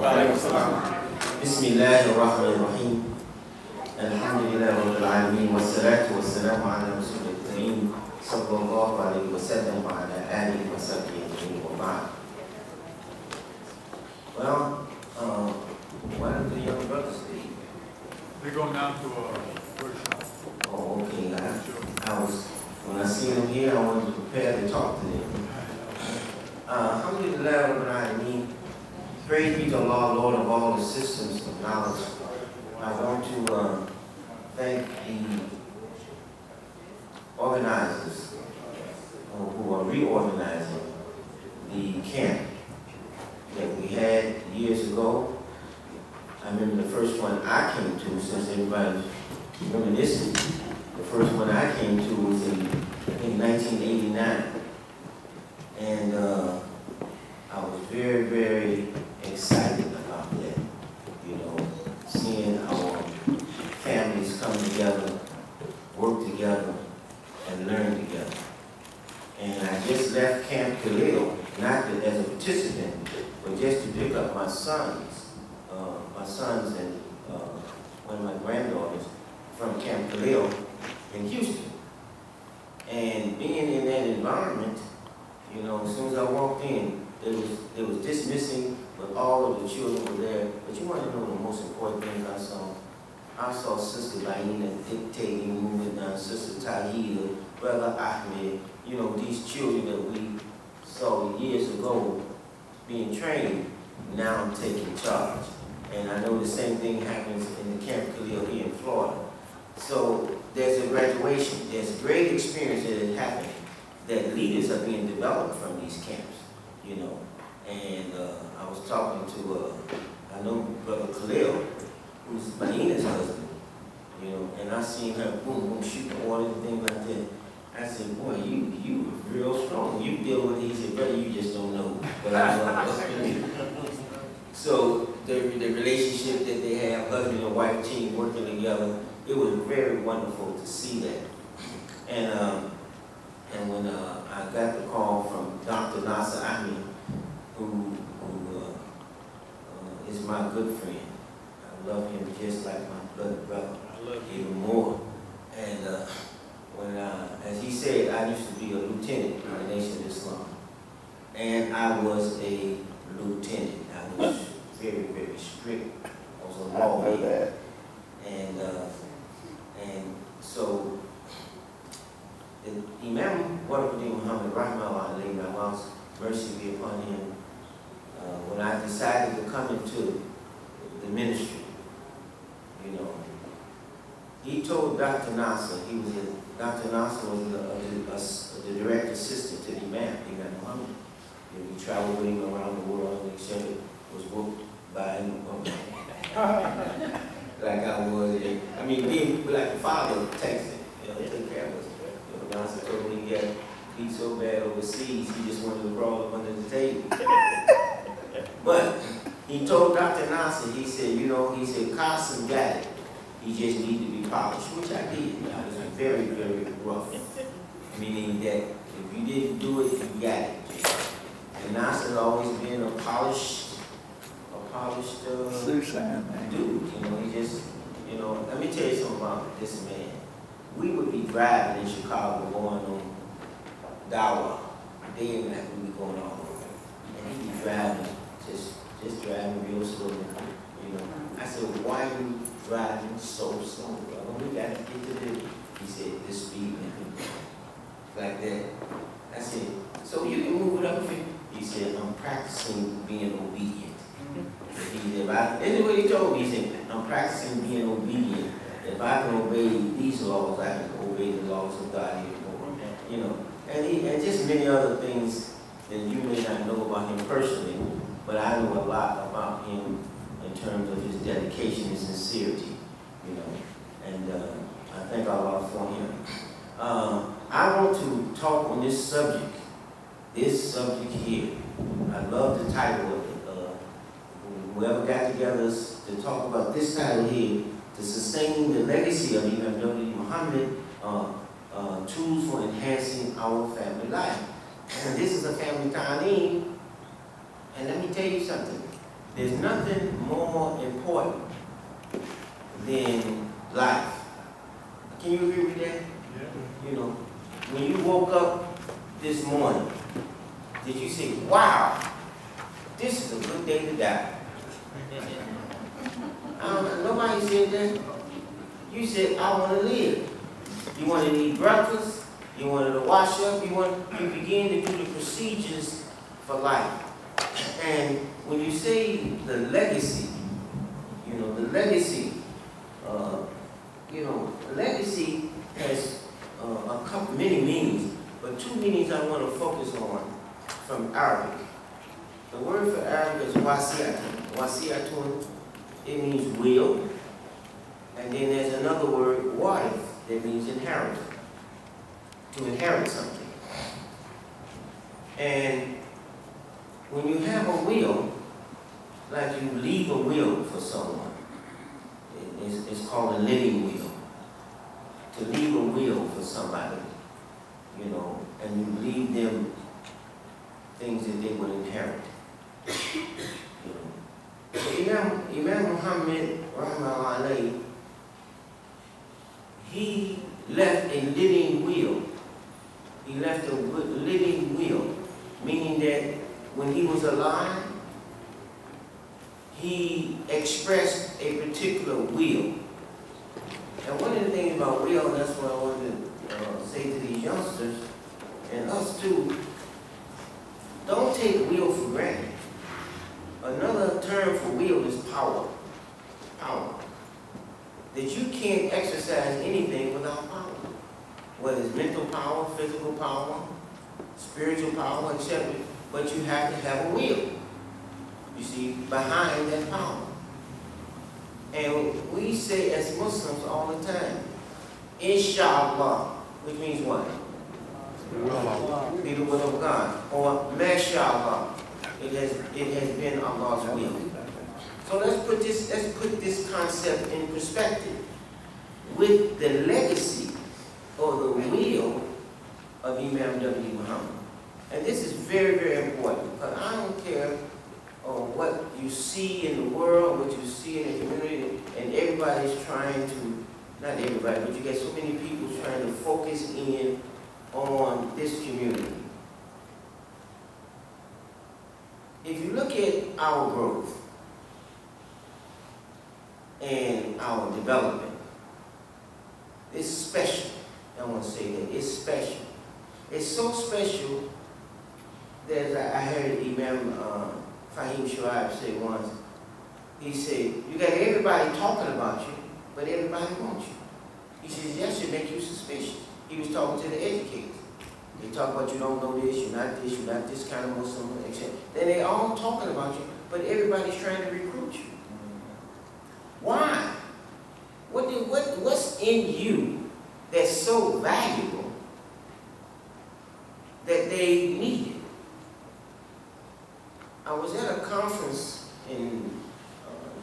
Bismillahirrahmanirrahim. Alhamdulillah Rabbil Alameen. Wassalatu wassalamu ala Rasulil Kareem sallallahu alayhi wa sallam wa ala alihi wa sahbihi wa ba'd. Well, what do the young brothers do? They're going down to a workshop. Oh, okay. When I see them here, I wanted to prepare to talk to them. Alhamdulillah Rabbil Alameen. Praise be to Allah, Lord of all the systems of knowledge. I want to thank the organizers who are reorganizing the camp that we had years ago. I remember the first one I came to, since everybody's reminiscing, the first one I came to was in, I think, 1989. And I was very, very excited about that, you know, seeing our families come together, work together, and learn together. And I just left Camp Khalil, not as a participant, but just to pick up my sons and one of my granddaughters from Camp Khalil in Houston. And being in that environment, you know, as soon as I walked in, it was dismissing, but all of the children were there. But you want to know the most important thing I saw? I saw Sister Laina dictating, moving down, Sister Tahida, Brother Ahmed, you know, these children that we saw years ago being trained, now taking charge. And I know the same thing happens in the Camp Khalil here in Florida. So there's a graduation, there's a great experience that is happening, that leaders are being developed from these camps, you know. And I was talking to, I know Brother Khalil, who's Maina's husband, you know, and I seen her boom, boom, shooting orders and things like that. I said, boy, you real strong. You deal with it. He said, brother, you just don't know. But I know. So the relationship that they have, husband and wife team working together, it was very wonderful to see that. And when I got the call from Dr. Nasser Ahmed, who is my good friend. I love him just like my blood brother. I love him even more. And when, as he said, I used to be a lieutenant in the Nation of Islam. And I was a lieutenant. I was very, very strict. I was a lawman. And so the Imam Warith Mohammed, Allah's mercy be upon him, when I decided to come into the ministry, you know, he told Dr. Nasser, Dr. Nasser was the direct assistant to the Imam Mohammed. And we traveled with him around the world, and he was booked by him. Like I was, I mean, being like a father texting, you know, take care of us. You know, Nasser told me he got beat so bad overseas, he just wanted to crawl up under the table. But he told Dr. Nasser, he said, you know, he said, Qasim got it. He just needed to be polished, which I did. I was very, very rough. Meaning that if you didn't do it, you got it. And Nasser had always been a polished dude. You know, he just, you know, let me tell you something about this man. We would be driving in Chicago going on Dawah, day and night, we be going all over. And he'd be driving, just driving real slow, you know. I said, why are you driving so slow, brother? We got to get to the, he said, this speed, man. Like that. I said, so you can move it up here? He said, I'm practicing being obedient. He said, this is what he told me. He said, I'm practicing being obedient. If I can obey these laws, I can obey the laws of God even more. You know, and just many other things that you may not know about him personally, but I know a lot about him in terms of his dedication and sincerity, you know, and I thank Allah for him. I want to talk on this subject here. I love the title of it. Whoever got together to talk about this title here, to sustaining the legacy of Imam Mohammed, tools for enhancing our family life. And this is a family ta'aleem, and let me tell you something. There's nothing more important than life. Can you agree with that? Yeah. You know, when you woke up this morning, did you say, wow, this is a good day to die? Nobody said that. You said, I want to live. You wanted to eat breakfast, you wanted to wash up, you began to do the procedures for life. And when you say the legacy, you know, the legacy, legacy has many meanings, but two meanings I want to focus on from Arabic. The word for Arabic is wasi'atun. Wasi'atun, it means will. And then there's another word, warith, that means inherit. To inherit something. And when you have a will, like you leave a will for someone, it's called a living will. To leave a will for somebody, you know, and you leave them things that they would inherit. You know. So Imam Mohammed, rahmatullahi alayhi, he left a living will. He left a living will, meaning that when he was alive, he expressed a particular will. And one of the things about will, and that's what I wanted to say to these youngsters, and us too, don't take will for granted. Another term for will is power. Power. That you can't exercise anything without power. Whether it's mental power, physical power, spiritual power, etc. But you have to have a will, you see, behind that power. And we say as Muslims all the time, Inshallah, which means what? Be the will of God. Or Mashallah, it has been Allah's will. So let's put this concept in perspective. With the legacy or the will of Imam W. Muhammad. And this is very, very important, because I don't care what you see in the world, what you see in the community, and everybody's trying to, not everybody, but you get so many people trying to focus in on this community. If you look at our growth and our development, it's special. I want to say that it's special. It's so special that I heard Imam Fahim Shuaib say once, he said, you got everybody talking about you, but everybody wants you. He says, that should make you suspicious. He was talking to the educators. They talk about you don't know this, you're not this kind of Muslim, etc. Then they all talking about you, but everybody's trying to recruit you. Why? What's in you that's so valuable that they need it? I was at a conference in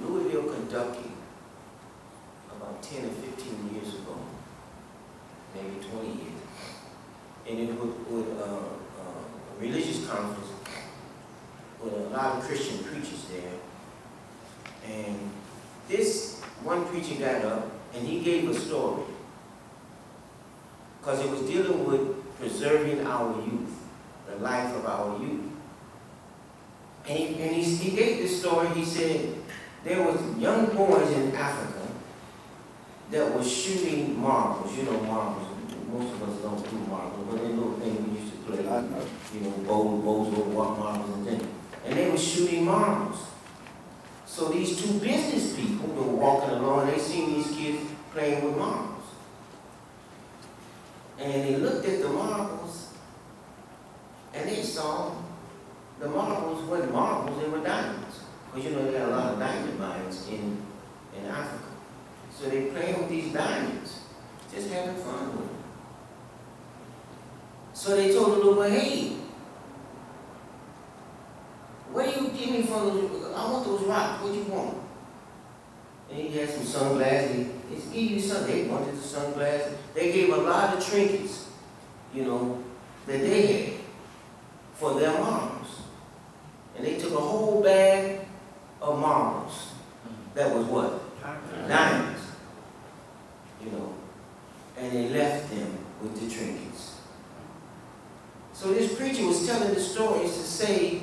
Louisville, Kentucky, about 10 or 15 years ago, maybe 20 years. And it was a religious conference with a lot of Christian preachers there. And this one preacher got up and he gave a story, because it was dealing with preserving our youth, the life of our youth. And he gave this story. He said there was young boys in Africa that was shooting marbles. You know marbles. Most of us don't do marbles, but they little things we used to play. You know, bows over marbles and things. And they were shooting marbles. So these two business people were walking along, and they seen these kids playing with marbles. And they looked at the marbles, and they saw the marbles weren't marbles, they were diamonds. Because you know they got a lot of diamond mines in Africa. So they playing with these diamonds, just having fun with them. So they told the little boy, hey, what do you give me for those? I want those rocks, what do you want? And he had some sunglasses. He gave you something. They wanted the sunglasses. They gave a lot of trinkets, you know, that they had for their moms. And they took a whole bag of of marbles. That was what? Diamonds. You know, and they left them with the trinkets. So this preacher was telling the stories to say,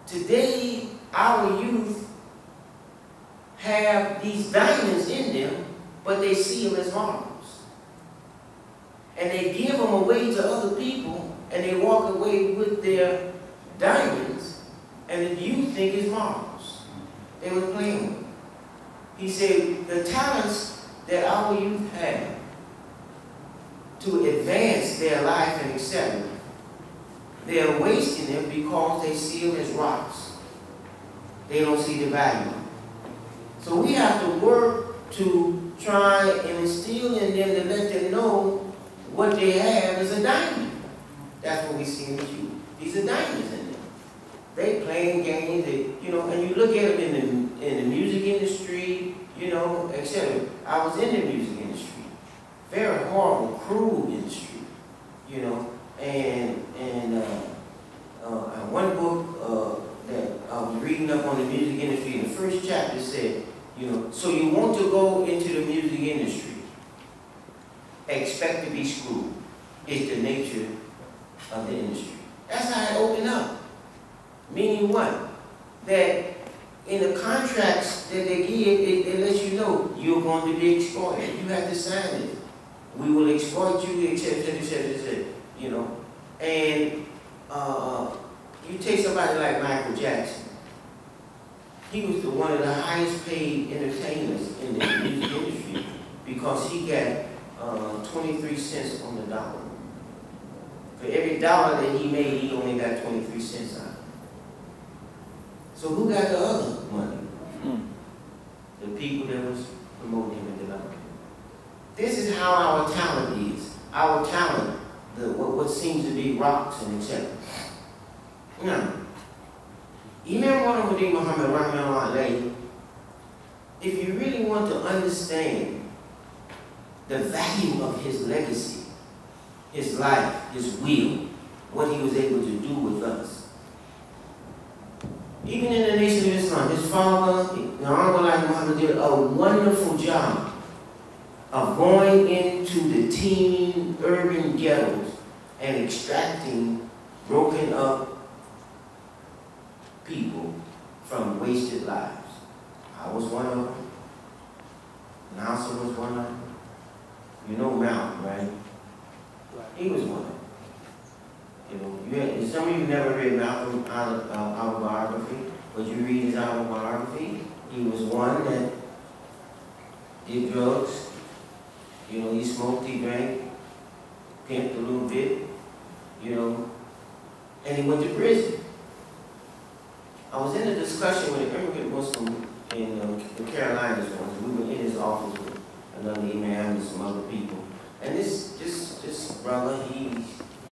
today our youth have these diamonds in them, but they see them as marbles. And they give them away to other people, and they walk away with their diamonds, and the youth think it's marbles. They were playing with them. He said, the talents that our youth have to advance their life and excel, they are wasting them because they see them as rocks. They don't see the value. So we have to work to try and instill in them to let them know what they have is a diamond. That's what we see in the youth. These are diamonds in them. They playing games, you know, and you look at them in the music industry, you know, etc. I was in the music industry. Very horrible, cruel industry, you know. And one book that I was reading up on the music industry, in the first chapter said, you know, so you want to go into the music industry, expect to be screwed. It's the nature of the industry. That's how it opened up. Meaning what? That in the contracts that they give, it lets you know you're going to be exploited. You have to sign it. We will exploit you, etc. You know. And you take somebody like Michael Jackson. He was one of the highest paid entertainers in the music industry because he got 23 cents on the dollar. For every dollar that he made, he only got 23 cents out of it. So who got the other money? The people that was promoting him and developing him. This is how our talent is. Our talent, what seems to be rocks and etc. Now, Imam Mohammed, if you really want to understand the value of his legacy, his life, his will, what he was able to do with us. Even in the Nation of Islam, his father, the Honorable Muhammad, did a wonderful job of going into the teen urban ghettos and extracting broken up people from wasted lives. I was one of them. Nasser was one of them. You know Malcolm, right? He was one of them. You know, some of you never read Malcolm's autobiography, but you read his autobiography. He was one that did drugs. You know, he smoked, he drank, pimped a little bit, you know, and he went to prison. I was in a discussion with an immigrant Muslim in the Carolinas once. We were